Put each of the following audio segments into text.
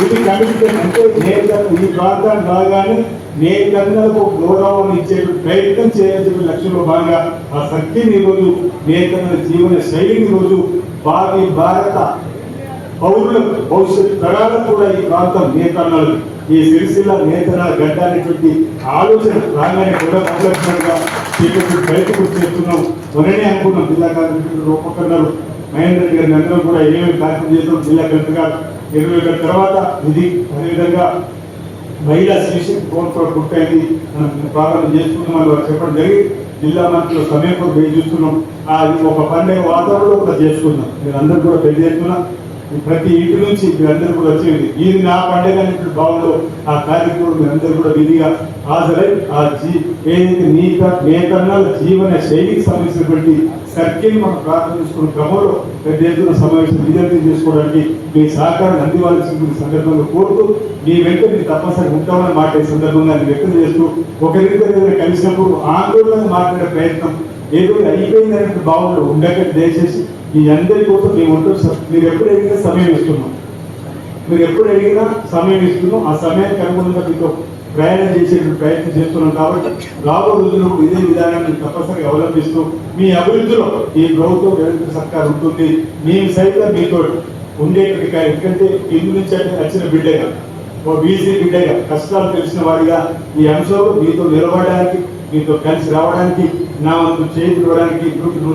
ఇది కమిషన్ అంటే నేతలు ఈ ప్రాంతానికి రాగానే నేతలకు గౌరవం ఇచ్చే ప్రయత్నం చేయాల్సిన లక్ష్యంలో భాగంగా ఆ శక్తిని ఈరోజు నేతల జీవన శైలిని రోజు భారత పౌరుల భవిష్యత్ తరాలకు కూడా ఈ ప్రాంతం నేతలు ఈ సిరిసిల్ల నేతల గడ్డ అనేటువంటి ఆలోచన రాగానే కూడా ఆలోచనగా బయటకు చేస్తున్నాం. మొన్ననే అనుకున్నాం జిల్లా కలెక్టర్ రూపకన్నారు మహేంద్ర రెడ్డి గారిని అందరం కూడా ఏమేమి కార్యక్రమం చేస్తాం జిల్లా కలెక్టర్ గారు 20 గంటల తర్వాత ఇది అదేవిధంగా మహిళా శిక్షణ ఫోన్ కూడా పూర్తయింది. మనం ప్రారంభం చేసుకున్నాం అని చెప్పడం జరిగి జిల్లా మంత్రుల సమయం కూడా వేచి చూస్తున్నాం. అది ఒక పండుగ వాతావరణంలో కూడా చేసుకున్నాం. మీరు అందరూ కూడా పెద్ద ఎత్తున ప్రతి ఇంటి నుంచి మీరందరూ కూడా వచ్చేది ఇది నా పండుగ అనేటువంటి భావంలో ఆ కార్యక్రమం మీరందరూ కూడా విధిగా హాజరై ఆ ఏదైతే నేతన్నాల జీవన శైలికి సంబంధించినటువంటి సర్కిల్ మనం ప్రారంభించుకున్న క్రమంలో పెద్ద ఎత్తున సమావేశం విజయం చేసుకోవడానికి మీ సహకారం అందివ్వాల్సిన సందర్భంగా కోరుతూ మీ వెంట మీరు తప్పనిసరి ఉంటామని మాట్లాడే సందర్భంగా వ్యక్తం చేస్తూ ఒకరిద్దరు కలిసినప్పుడు ఆందోళన మాట్లాడే ప్రయత్నం ఏదో అయిపోయిందనే భావనలో ఉండక దయచేసి మీ అందరి కోసం మేము ఉంటాం సార్. మీరు ఎప్పుడు అడిగినా సమయం ఇస్తున్నాం, ఆ సమయానికి అనుగుణంగా మీతో ప్రయాణం చేసే ప్రయత్నం చేస్తున్నాం. కాబట్టి రాబో రోజుల్లో ఇదే విధానాన్ని తప్పనిసరిగా అవలంబిస్తూ మీ అభివృద్ధిలో ఈ ప్రభుత్వం కేంద్ర సర్కార్ ఉంటుంది. మేము సైతం మీతో ఉండేటువంటి ఎందుకంటే ఇందు నుంచి వచ్చిన బిడ్డగా ఓ బీసీ బిడ్డగా కష్టాలు తెలిసిన వాడిగా ఈ అంశంలో మీతో నిలబడడానికి మీతో కలిసి రావడానికి నా వంతు చేయించుకోవడానికి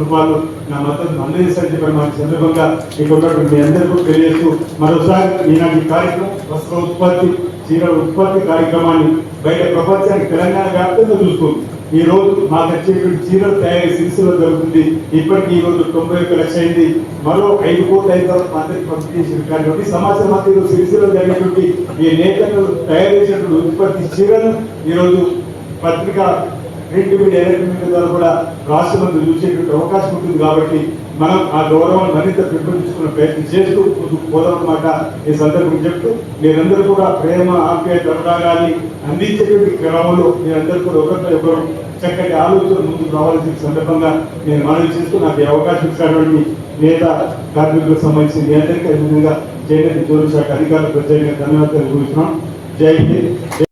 రూపాయలు నా మద్దతు అందజేస్తారని చెప్పిన మన సందర్భంగా ఇక్కడ మీ అందరికీ తెలియజేస్తూ మరోసారి ఈనాటి కార్యక్రమం వస్త్ర ఉత్పత్తి చీరల ఉత్పత్తి కార్యక్రమాన్ని బయట ప్రపంచానికి తెలంగాణ వ్యాప్తంగా చూస్తుంది. ఈ రోజు మాకు వచ్చేటువంటి చీరలు తయారీ సిరిసిలో జరుగుతుంది. ఇప్పటికీ ఈ రోజు 91 లక్షలు అయింది. మరో 5 కోట్ల అయిన తర్వాత అందరికి పంపిణీ చేసిన కాబట్టి సమాచారం మంత్రి సిరిసిలో జరిగినటువంటి ఈ నేతలు తయారు చేసినటువంటి ఉత్పత్తి చీరలను ఈరోజు పత్రిక ప్రింట్ మీడియా ఎలక్ట్రానిక్ మీడియా ద్వారా కూడా రాష్ట్రంలో చూసేటువంటి అవకాశం ఉంటుంది. కాబట్టి మనం ఆ గౌరవాన్ని మరింత పెంపొందించుకునే ప్రయత్నం చేస్తూ పోదామన్నమాట ఈ సందర్భం చెప్తూ మీరందరూ కూడా ప్రేమ ఆప్యాయత అనురాగాన్ని అందించేటువంటి క్రమంలో మీరందరూ కూడా ఒకరు చక్కటి ఆలోచన ముందుకు రావాల్సిన సందర్భంగా నేను మనవి చేస్తూ నాకు అవకాశం ఇచ్చినటువంటి నేత కార్మికులకు సంబంధించిన మీ అందరికీ అదేవిధంగా చేనేత జోలు శాఖ అధికారులకు ప్రత్యేకంగా ధన్యవాదాలు తెలుపుతున్నాం. జై హింద్.